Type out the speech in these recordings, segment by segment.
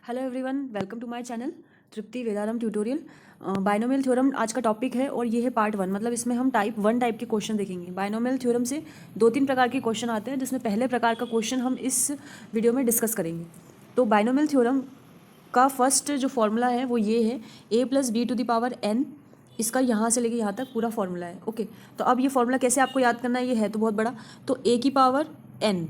Hello everyone, welcome to my channel Tripti Vedaram tutorial. Binomial theorem आज का topic है और ये है पार्ट 1। मतलब इसमें हम टाइप के क्वेश्चन देखेंगे। बाइनोमियल थ्योरम से 2-3 प्रकार के क्वेश्चन आते हैं, जिसमें पहले प्रकार का क्वेश्चन हम इस वीडियो में डिस्कस करेंगे। तो बाइनोमियल थ्योरम का फर्स्ट जो फॉर्मूला है वो ये है a+b⁴n। इसका यहाँ से लेके यहाँ तक पूरा फॉर्मूला है। ओके, तो अब ये फॉर्मूला कैसे आपको याद करना है, ये है तो बहुत बड़ा। तो a⁴n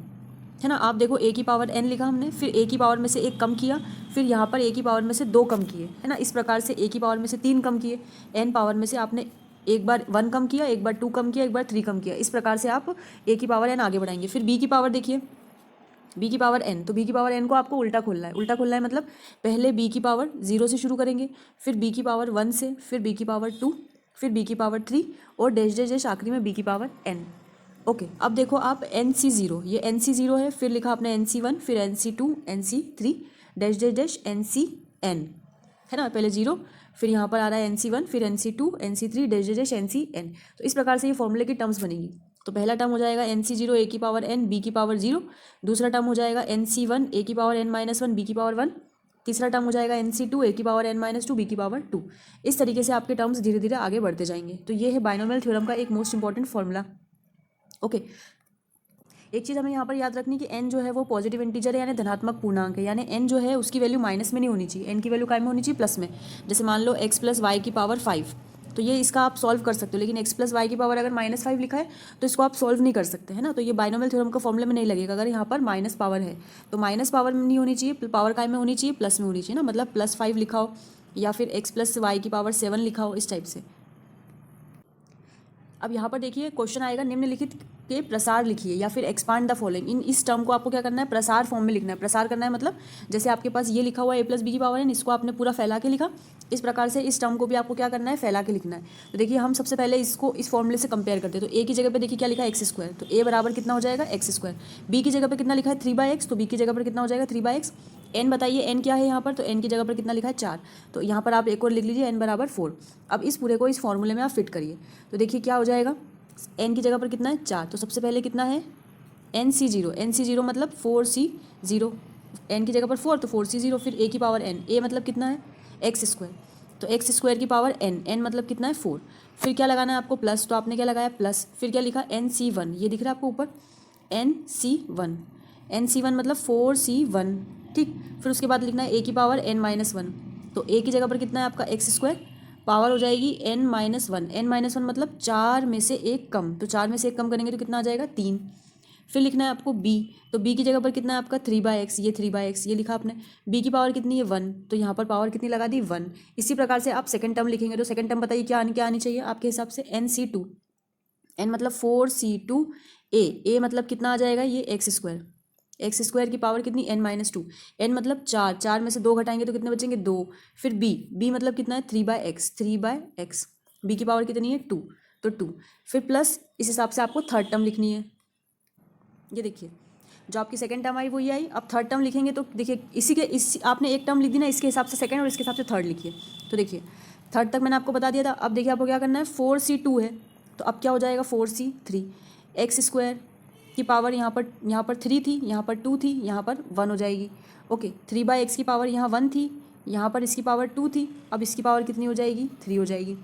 है ना, आप देखो a⁴n लिखा हमने, फिर a की पावर में से 1 कम किया, फिर यहाँ पर a की पावर में से 2 कम किए, है ना। इस प्रकार से a की पावर में से 3 कम किए, n पावर में से आपने एक बार 1 कम किया, एक बार 2 कम किया, एक बार 3 कम किया। इस प्रकार से आप a की पावर n आगे बढ़ाएंगे। फिर b की पावर देखिए, b की पावर n, तो b की पावर n को आपको उल्टा खोलना है। उल्टा खोलना है मतलब पहले b की पावर 0 से शुरू करेंगे, फिर b की पावर 1 से, फिर b की पावर 2, फिर b की पावर 3 और डैश डैश डैश आखिरी में b की पावर n। ओके, अब देखो आप NC0, ये NC0 है, फिर लिखा आपने NC1, फिर NC2, NC3 dash dash dash NCN, है ना। पहले 0, फिर यहाँ पर आ रहा है NC1, फिर NC2, NC3 dash dash dash NCN। तो इस प्रकार से ये फॉर्मूले की टर्म्स बनेंगी। तो पहला टर्म हो जाएगा NC0 a की पावर n b की पावर 0, दूसरा टर्म हो जाएगा NC1 a की पावर n-1 b की पावर 1, तीसरा टर्म हो जाएगा NC2 a की पावर n-2 b की पावर 2। इस तरीके से आपके टर्म्स धीरे धीरे आगे बढ़ते जाएंगे। तो ये है बाइनोमियल थ्योरम का एक मोस्ट इंपॉर्टेंट फॉर्मूला। ओके, एक चीज़ हमें यहाँ पर याद रखनी कि n जो है वो पॉजिटिव इंटीजर है, यानी धनात्मक पूर्णांक है। यानी n जो है उसकी वैल्यू माइनस में नहीं होनी चाहिए, n की वैल्यू काय में होनी चाहिए, प्लस में। जैसे मान लो x + y की पावर 5, तो ये इसका आप सॉल्व कर सकते हो, लेकिन x + y की पावर अगर -5 लिखा है तो इसको आप सॉल्व नहीं कर सकते, है ना। तो ये बाइनोमियल थ्योरम का फॉर्मूले में नहीं लगेगा। अगर यहाँ पर माइनस पावर है तो माइनस पावर में नहीं होनी चाहिए, पावर काय में होनी चाहिए, प्लस में होनी चाहिए ना। मतलब +5 लिखा हो या फिर x + y की पावर 7 लिखा हो, इस टाइप से। अब यहाँ पर देखिए क्वेश्चन आएगा, निम्नलिखित के प्रसार लिखिए या फिर एक्सपांड द फॉलोइंग। इस टर्म को आपको क्या करना है, प्रसार फॉर्म में लिखना है। प्रसार करना है मतलब जैसे आपके पास ये लिखा हुआ है a + b की पावर n, इसको आपने पूरा फैला के लिखा। इस प्रकार से इस टर्म को भी आपको क्या करना है, फैला के लिखना है। तो देखिए हम सबसे पहले इसको इस फॉर्मूले से कंपेयर करते हैं। तो a की जगह पे देखिए क्या लिखा है, x², तो a बराबर कितना हो जाएगा, x²। b की जगह पे कितना लिखा है, 3/x, तो b की जगह पर कितना हो जाएगा, 3/x। n बताइए, n क्या है यहाँ पर, तो n की जगह पर कितना लिखा है, 4, तो यहाँ पर आप एक और लिख लीजिए, n बराबर 4। अब इस पूरे को इस फॉर्मूले में आप फिट करिए, तो देखिए क्या हो जाएगा, n की जगह पर कितना है, 4, तो सबसे पहले कितना है NC0, NC0 मतलब 4C0, n की जगह पर 4 तो 4C0, फिर a की पावर n, a मतलब कितना है x², तो x² की पावर n, n मतलब कितना है 4, फिर क्या लगाना है आपको, प्लस, तो आपने क्या लगाया प्लस, फिर क्या लिखा NC1, ये दिख रहा है आपको ऊपर NC1, NC1 मतलब 4C1, ठीक। फिर उसके बाद लिखना है a की पावर n-1, तो a की जगह पर कितना है आपका x², पावर हो जाएगी n-1, n-1 मतलब 4 में से 1 कम, तो 4 में से 1 कम करेंगे तो कितना आ जाएगा, 3। फिर लिखना है आपको b, तो b की जगह पर कितना है आपका 3/x, ये 3/x ये लिखा आपने। b की पावर कितनी है 1, तो यहाँ पर पावर कितनी लगा दी 1। इसी प्रकार से आप सेकंड टर्म लिखेंगे, तो सेकंड टर्म बताइए क्या आनी चाहिए आपके हिसाब से, NC2, n मतलब 4C2 a मतलब कितना आ जाएगा, ये x² की पावर कितनी n-2, n मतलब 4, 4 में से 2 घटाएंगे तो कितने बचेंगे, 2। फिर b मतलब कितना है 3/x, b की पावर कितनी है 2, तो 2। फिर प्लस, इस हिसाब से आपको थर्ड टर्म लिखनी है। ये देखिए जो आपकी सेकंड टर्म आई वो ये आई। अब थर्ड टर्म लिखेंगे तो देखिए इस आपने एक टर्म लिख दी ना, इसके हिसाब से सेकंड और इसके हिसाब से थर्ड लिखिए। तो देखिए थर्ड तक मैंने आपको बता दिया था। अब देखिए आपको क्या करना है, 4C2 है तो अब क्या हो जाएगा 4C3, x² की पावर यहाँ पर 3 थी, यहाँ पर 2 थी, यहाँ पर 1 हो जाएगी। ओके, 3/x की पावर यहाँ 1 थी, यहाँ पर इसकी पावर 2 थी, अब इसकी पावर कितनी हो जाएगी, 3 हो जाएगी।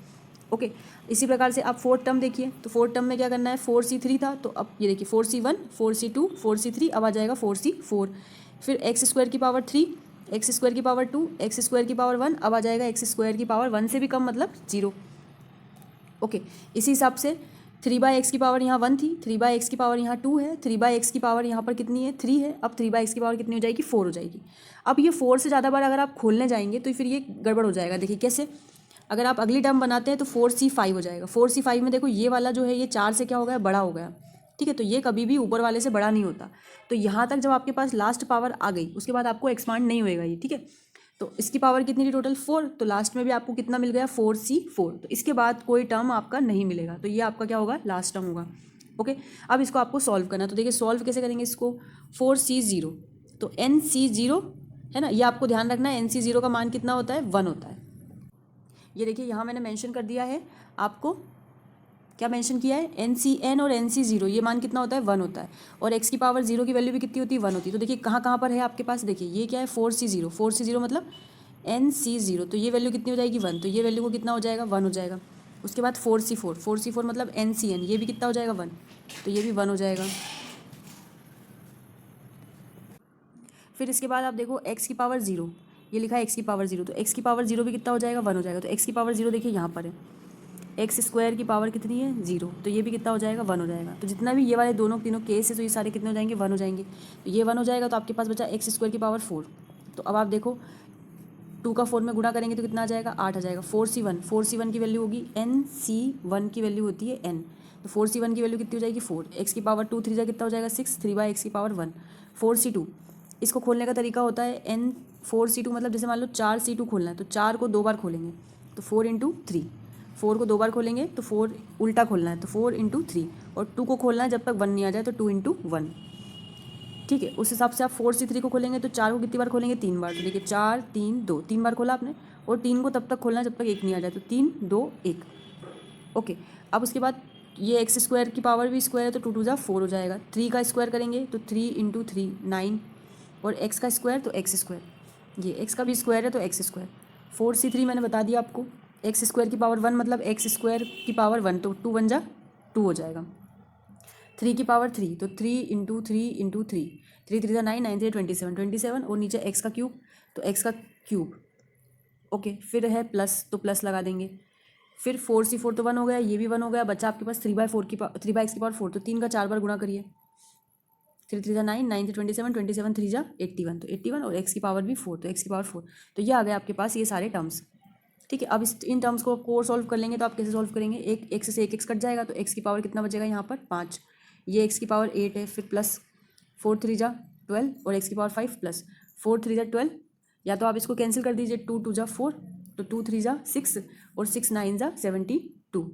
ओके, इसी प्रकार से आप फोर्थ टर्म देखिए, तो फोर्थ टर्म में क्या करना है, 4C3 था, तो अब ये देखिए 4C1, 4C2, 4C3, अब आ जाएगा 4C4। फिर x² की पावर 3, x² की पावर 2, x² की पावर 1, अब आ जाएगा x² की पावर 1 से भी कम मतलब 0। ओके, इसी हिसाब से 3/x की पावर यहाँ 1 थी, 3/x की पावर यहाँ 2 है, 3/x की पावर यहाँ पर कितनी है 3 है, अब 3/x की पावर कितनी हो जाएगी 4 हो जाएगी। अब ये 4 से ज़्यादा बार अगर आप खोलने जाएंगे तो फिर ये गड़बड़ हो जाएगा। देखिए कैसे, अगर आप अगली टर्म बनाते हैं तो 4C5 हो जाएगा। 4C5 में देखो ये वाला जो है ये 4 से क्या हो गया, बड़ा हो गया, ठीक है। तो ये कभी भी ऊपर वाले से बड़ा नहीं होता। तो यहाँ तक जब आपके पास लास्ट पावर आ गई उसके बाद आपको एक्सपांड नहीं होएगा ये, ठीक है। तो इसकी पावर कितनी थी टोटल 4, तो लास्ट में भी आपको कितना मिल गया 4C4, तो इसके बाद कोई टर्म आपका नहीं मिलेगा, तो ये आपका क्या होगा, लास्ट टर्म होगा। ओके, अब इसको आपको सॉल्व करना है। तो देखिए सॉल्व कैसे करेंगे इसको, 4C0 तो NC0 है ना, ये आपको ध्यान रखना है, NC0 का मान कितना होता है 1 होता है। ये देखिए यहाँ मैंने मेंशन कर दिया है आपको क्या मेंशन किया है, NCN और NC0 ये मान कितना होता है 1 होता है, और x की पावर 0 की वैल्यू भी कितनी होती है 1 होती है। तो देखिए कहाँ कहाँ पर है आपके पास, देखिए ये क्या है 4C0, 4C0 मतलब NC0, तो ये वैल्यू कितनी हो जाएगी 1, तो ये वैल्यू को कितना हो जाएगा 1 हो जाएगा। उसके बाद 4C4, 4C4 मतलब NCN, ये भी कितना हो जाएगा 1, तो ये भी 1 हो जाएगा। फिर इसके बाद आप देखो x की पावर 0, ये लिखा है x की पावर 0, तो x की पावर 0 भी कितना हो जाएगा 1 हो जाएगा। तो x की पावर 0 देखिए यहाँ पर है, एक्स स्क्वायर की पावर कितनी है 0, तो ये भी कितना हो जाएगा 1 हो जाएगा। तो जितना भी ये वाले दोनों तीनों केस है तो ये सारे कितने हो जाएंगे 1 हो जाएंगे। तो ये 1 हो जाएगा, तो आपके पास बचा एक्स स्क्वायर की पावर 4। तो अब आप देखो 2 का 4 में गुणा करेंगे तो कितना आ जाएगा 8 आ जाएगा। 4C1 की वैल्यू होगी NC1 की वैल्यू होती है n, तो 4C1 की वैल्यू कितनी हो जाएगी 4, एक्स की पावर 2 3 जा कितना हो जाएगा 6, 3/x की पावर 1। 4C2 इसको खोलने का तरीका होता है n 4C2 मतलब जैसे मान लो 4C2 खोलना है तो 4 को 2 बार खोलेंगे तो 4 × 3, 4 को 2 बार खोलेंगे तो 4 उल्टा खोलना है तो 4 × 3, और 2 को खोलना है जब तक 1 नहीं आ जाए तो 2 × 1। ठीक है, उस हिसाब से आप 4C3 को खोलेंगे तो 4 को कितनी बार खोलेंगे 3 बार। तो देखिए 4 3 2, 3 बार खोला आपने, और 3 को तब तक खोलना है जब तक 1 नहीं आ जाए, तो 3 2 1। ओके, अब उसके बाद ये एक्स स्क्वायर की पावर भी स्क्वायर है तो 2 2 जा 4 हो जाएगा। 3 का स्क्वायर करेंगे तो 3 × 3 9, और एक्स का स्क्वायर तो एक्स स्क्वायर, ये एक्स का भी स्क्वायर है तो एक्स स्क्वायर। 4C3 मैंने बता दिया आपको, एक्स स्क्वायर की पावर 1 मतलब एक्स स्क्वायर की पावर 1, तो 2 1 जा 2 हो जाएगा। 3 की पावर 3 तो 3 × 3 × 3, 3 3 जा 9, 9 3 27, 27, और नीचे एक्स का क्यूब तो एक्स का क्यूब। ओके, फिर है प्लस तो प्लस लगा देंगे। फिर 4C4 तो 1 हो गया, ये भी 1 हो गया, बच्चा आपके पास 3/4 की 3/x की पावर 4, तो 3 का 4 बार गुणा करिए, 3 3 जा 9, 9 3 27, 27 3 जा 81, तो 81, और x की पावर भी 4 तो x की पावर 4। तो ये आ गया आपके पास ये सारे टर्म्स। ठीक है, अब इन टर्म्स को सॉल्व कर लेंगे तो आप कैसे सॉल्व करेंगे, एक x से एक x कट जाएगा तो x की पावर कितना बचेगा यहाँ पर 5, ये x की पावर 8 है, फिर प्लस 4 3 जा 12, और x की पावर 5 प्लस 4 3 जा 12, या तो आप इसको कैंसिल कर दीजिए, 2 2 जा 4, तो 2 3 जा 6, और 6 9 जा 72,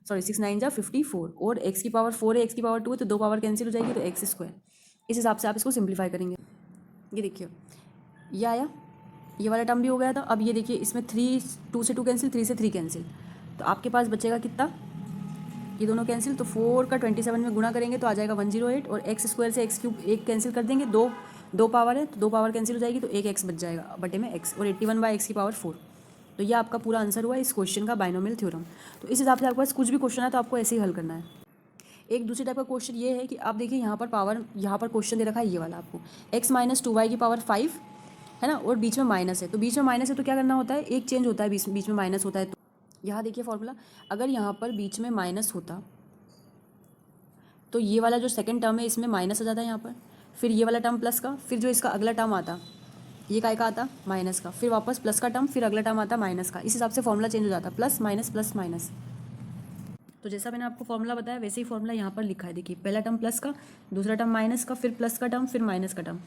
सॉरी 6 9 जा 54, और x की पावर 4 है, x की पावर 2 है, तो 2 पावर कैंसिल हो जाएगी तो x स्क्वायर। इस हिसाब से आप इसको सिंप्लीफाई करेंगे। ये देखिए ये आया, ये वाला टर्म भी हो गया था। अब ये देखिए इसमें 2 से 2 कैंसिल, 3 से 3 कैंसिल, तो आपके पास बचेगा कितना, ये दोनों कैंसिल, तो 4 का 27 में गुणा करेंगे तो आ जाएगा 108, और एक्स स्क्वायर से एक्स क्यूब एक कैंसिल कर देंगे, दो पावर है तो 2 पावर कैंसिल हो जाएगी, तो एक एक्स बच जाएगा बटे में एक्स, और 81/x की पावर 4। तो ये आपका पूरा आंसर हुआ इस क्वेश्चन का बाइनोमियल थ्योरम। तो इस हिसाब से आपके पास कुछ भी क्वेश्चन है तो आपको ऐसे ही हल करना है। एक दूसरी टाइप का क्वेश्चन ये है कि आप देखिए यहाँ पर पावर, यहाँ पर क्वेश्चन दे रखा है ये वाला आपको, x - 2y की पावर 5 है ना, और बीच में माइनस है, तो बीच में माइनस है तो क्या करना होता है, एक चेंज होता है, बीच में माइनस होता है। तो यहाँ देखिए फॉर्मूला, अगर यहाँ पर बीच में माइनस होता तो ये वाला जो सेकंड टर्म है इसमें माइनस आ जाता है यहाँ पर, फिर ये वाला टर्म प्लस का, फिर जो इसका अगला टर्म आता ये काय का आता माइनस का, फिर वापस प्लस का टर्म, फिर अगला टर्म आता माइनस का। इस हिसाब से फॉर्मूला चेंज हो जाता है, प्लस माइनस। तो जैसा मैंने आपको फॉर्मूला बताया वैसे ही फॉर्मूला यहाँ पर लिखा है। देखिए पहला टर्म प्लस का, दूसरा टर्म माइनस का, फिर प्लस का टर्म, फिर माइनस का टर्म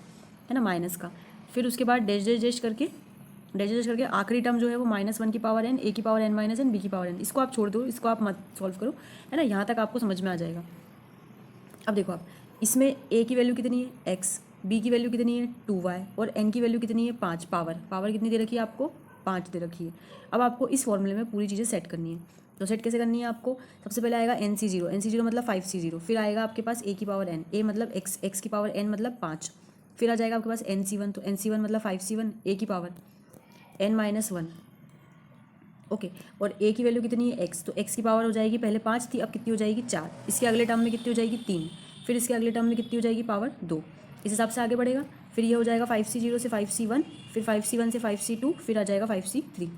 है ना, माइनस का, फिर उसके बाद डैश करके आखिरी टर्म जो है वो -1 की पावर n, a की पावर n - n, b की पावर n। इसको आप छोड़ दो, इसको आप मत सॉल्व करो, है ना, यहाँ तक आपको समझ में आ जाएगा। अब देखो आप इसमें a की वैल्यू कितनी है x, b की वैल्यू कितनी है 2y, और n की वैल्यू कितनी है 5, पावर कितनी दे रखी है आपको 5 दे रखी है। अब आपको इस फॉर्मूले में पूरी चीज़ें सेट करनी है। तो सेट कैसे करनी है आपको, सबसे पहले आएगा NC0 मतलब 5C0, फिर आएगा आपके पास a की पावर n, a मतलब x की पावर n मतलब 5, फिर आ जाएगा आपके पास NC1, तो NC1 मतलब 5C1, a की पावर n - 1। ओके, और a की वैल्यू कितनी है x, तो x की पावर हो जाएगी, पहले 5 थी अब कितनी हो जाएगी 4, इसके अगले टर्म में कितनी हो जाएगी 3, फिर इसके अगले टर्म में कितनी हो जाएगी पावर 2। इस हिसाब से आगे बढ़ेगा, फिर ये हो जाएगा 5C0 से 5C1, फिर 5C1 से 5C2, फिर आ जाएगा 5C3।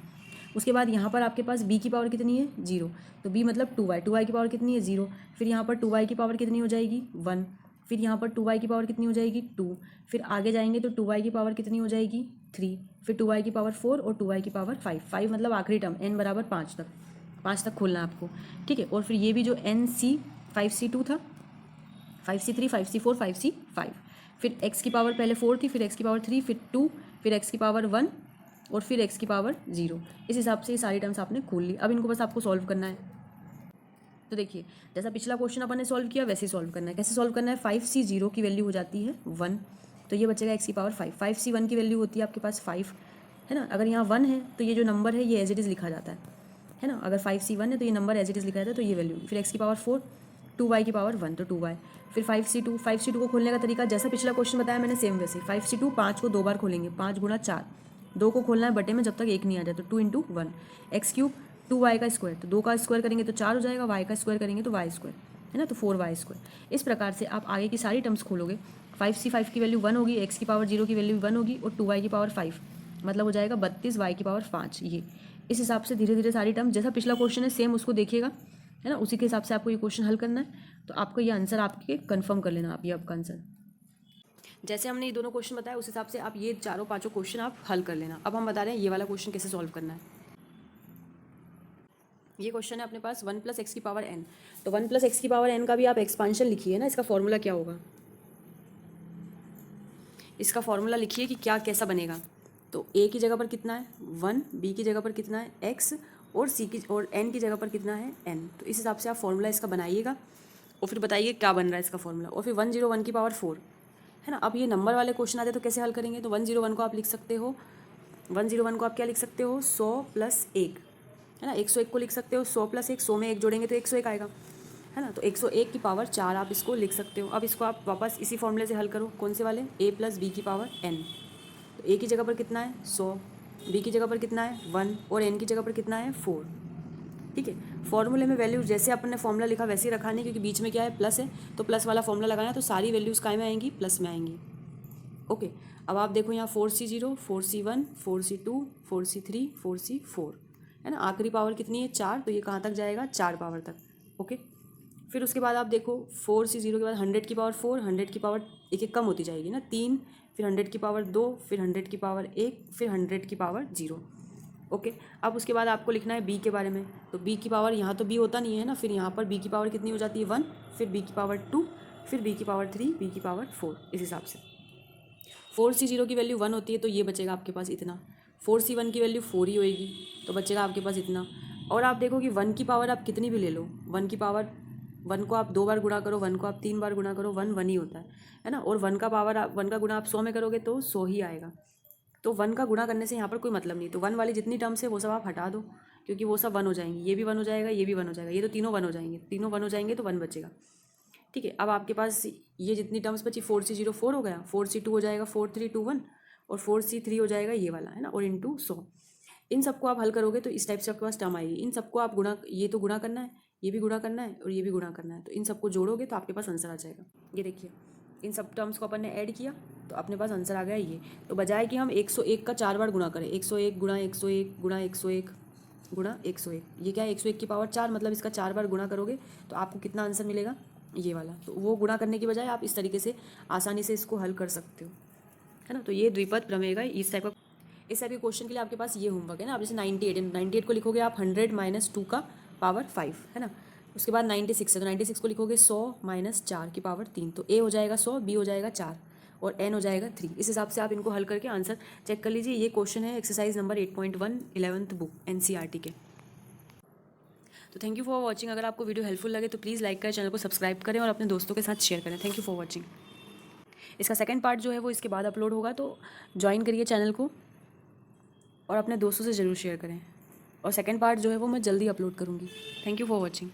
उसके बाद यहाँ पर आपके पास b की पावर कितनी है 0, तो b मतलब 2y की पावर कितनी है 0, फिर यहाँ पर 2y की पावर कितनी हो जाएगी 1, फिर यहाँ पर 2y की पावर कितनी हो जाएगी 2, फिर आगे जाएंगे तो 2y की पावर कितनी हो जाएगी 3, फिर 2y की पावर 4, और 2y की पावर 5 मतलब आखिरी टर्म n बराबर 5 तक खोलना है आपको। ठीक है, और फिर ये भी जो NC 5C2 था, 5C3, 5C4, 5C5, फिर x की पावर पहले 4 थी, फिर x की पावर 3, फिर 2, फिर x की पावर 1, और फिर x की पावर 0। इस हिसाब से ये सारी टर्म्स आपने खोल ली। अब इनको बस आपको सॉल्व करना है। तो देखिए जैसा पिछला क्वेश्चन अपन ने सॉल्व किया वैसे ही सॉल्व करना है। कैसे सॉल्व करना है, 5C0 की वैल्यू हो जाती है 1, तो ये बचेगा x की पावर 5, 5C1 की वैल्यू होती है आपके पास 5, है ना, अगर यहाँ 1 है तो ये जो नंबर है ये एज इट इज़ लिखा जाता है है ना। अगर 5c1 है तो ये नंबर एज इट इज़ लिखा रहता है, तो ये वैल्यू। फिर x की पावर 4, 2y की पावर 1 तो 2y। फिर 5c2 को खोलने का तरीका जैसा पिछला क्वेश्चन बताया मैंने सेम वैसे। 5c2 5 को 2 बार खोलेंगे, 5 गुणा 4, 2 को खोलना है बटे में जब तक 1 नहीं आ जाए, तो 2 इंटू 1। एक्स क्यूब 2y का स्क्वायर, तो 2 का स्क्वायर करेंगे तो 4 हो जाएगा, y का स्क्वायर करेंगे तो y स्क्वायर, है ना, तो 4y स्क्वायर। इस प्रकार से आप आगे की सारी टर्म्स खोलोगे। 5c5 की वैल्यू 1 होगी, x की पावर 0 की वैल्यू 1 होगी, और 2y की पावर 5 मतलब हो जाएगा 32, y की पावर 5। ये इस हिसाब से धीरे धीरे सारी टर्म, जैसा पिछला क्वेश्चन है सेम उसको देखिएगा, है ना, उसी के हिसाब से आपको ये क्वेश्चन हल करना है। तो आपको ये आंसर आपके कंफर्म कर लेना, आप ये आपका आंसर जैसे हमने ये दोनों क्वेश्चन बताया उस हिसाब से आप ये चारों पांचों क्वेश्चन आप हल कर लेना। अब हम बता रहे हैं ये वाला क्वेश्चन कैसे सॉल्व करना है। ये क्वेश्चन है अपने पास 1 + x की पावर n। तो 1 + x की पावर n का भी आप एक्सपांशन लिखिए ना, इसका फॉर्मूला क्या होगा, इसका फॉर्मूला लिखिए कि क्या कैसा बनेगा। तो a की जगह पर कितना है 1, b की जगह पर कितना है x, और n की जगह पर कितना है n। तो इस हिसाब से आप फॉर्मूला इसका बनाइएगा और फिर बताइए क्या बन रहा है इसका फॉर्मूला। और फिर 101 की पावर 4, है ना। अब ये नंबर वाले क्वेश्चन आते हैं तो कैसे हल करेंगे। तो 101 को आप लिख सकते हो, 101 को आप क्या लिख सकते हो 100 + 1, है ना। 101 को लिख सकते हो 100 + 1, 100 में 1 जोड़ेंगे तो 101 आएगा, है ना। तो 101 की पावर 4 आप इसको लिख सकते हो। अब इसको आप वापस इसी फॉर्मूले से हल करो, कौन से वाले, a + b की पावर n। तो a की जगह पर कितना है 100, b की जगह पर कितना है 1, और n की जगह पर कितना है 4। ठीक है, फॉर्मूले में वैल्यू जैसे अपन ने फॉर्मूला लिखा वैसे ही रखा नहीं, क्योंकि बीच में क्या है प्लस है, तो प्लस वाला फॉर्मूला लगाना है, तो सारी वैल्यूज़ काय में आएंगी, प्लस में आएंगी। ओके, अब आप देखो यहाँ 4c0, 4c1, 4c2, 4c3, 4c4, है ना। आखिरी पावर कितनी है 4, तो ये कहाँ तक जाएगा 4 पावर तक। ओके, फिर उसके बाद आप देखो 4c0 के बाद 100 की पावर 4, 100 की पावर एक एक कम होती जाएगी ना, 3, फिर 100 की पावर 2, फिर 100 की पावर 1, फिर 100 की पावर 0। ओके, अब उसके बाद आपको लिखना है b के बारे में। तो b की पावर, यहाँ तो b होता नहीं है ना, फिर यहाँ पर b की पावर कितनी हो जाती है 1, फिर b की पावर 2, फिर b की पावर 3, b की पावर 4। इस हिसाब से 4c0 की वैल्यू 1 होती है, तो ये बचेगा आपके पास इतना। 4c1 की वैल्यू 4 ही होएगी, तो बचेगा आपके पास इतना। और आप देखो कि 1 की पावर आप कितनी भी ले लो, 1 की पावर 1 को आप 2 बार गुणा करो, 1 को आप 3 बार गुणा करो, 1 1 ही होता है ना। और 1 का पावर 1 का गुणा आप 100 में करोगे तो 100 ही आएगा। तो 1 का गुणा करने से यहाँ पर कोई मतलब नहीं। तो 1 वाली जितनी टर्म्स है वो सब आप हटा दो, क्योंकि वो सब 1 हो जाएंगी, ये भी 1 हो जाएगा, ये भी 1 हो जाएगा, ये तो तीनों 1 हो जाएंगे, तीनों 1 हो जाएंगे तो 1 बचेगा। ठीक है, अब आपके पास ये जितनी टर्म्स बची 4c0 4 हो गया, 4c2 हो जाएगा 4321, और 4c3 हो जाएगा ये वाला, है ना, और इंटू 100। इन सबको आप हल करोगे तो इस टाइप से आपके पास टर्म आएगी। इन सबको आप गुणा, ये तो गुणा करना है, ये भी गुणा करना है, और ये भी गुणा करना है, तो इन सबको जोड़ोगे तो आपके पास आंसर आ जाएगा। ये देखिए, इन सब टर्म्स को अपन ने ऐड किया तो अपने पास आंसर आ गया ये। तो बजाय कि हम 101 का 4 बार गुणा करें, 101 गुणा 101 गुणा 101 गुणा 101, ये क्या है 101 की पावर 4, मतलब इसका 4 बार गुणा करोगे तो आपको कितना आंसर मिलेगा, ये वाला। तो वो गुणा करने की बजाय आप इस तरीके से आसानी से इसको हल कर सकते हो, है ना। तो ये द्विपद प्रमेय का इस टाइप के क्वेश्चन के लिए आपके पास ये होमवर्क है ना। आप जैसे 98 को लिखोगे आप 100 - 2 का पावर 5, है ना। उसके बाद 96 है तो 96 को लिखोगे 100 - 4 की पावर 3, तो ए हो जाएगा 100, बी हो जाएगा 4, और एन हो जाएगा 3। इस हिसाब से आप इनको हल करके आंसर चेक कर लीजिए। ये क्वेश्चन है exercise number 8.1 11th book NCERT के। तो थैंक यू फॉर वॉचिंग। अगर आपको वीडियो हेल्पफुल लगे तो प्लीज़ लाइक करें, चैनल को सब्सक्राइब करें और अपने दोस्तों के साथ शेयर करें। Thank you for watching. इसका सेकंड पार्ट जो है वो इसके बाद अपलोड होगा, तो ज्वाइन करिए चैनल को और अपने दोस्तों से ज़रूर शेयर करें। और सेकंड पार्ट जो है वो मैं जल्दी अपलोड करूँगी। Thank you for watching.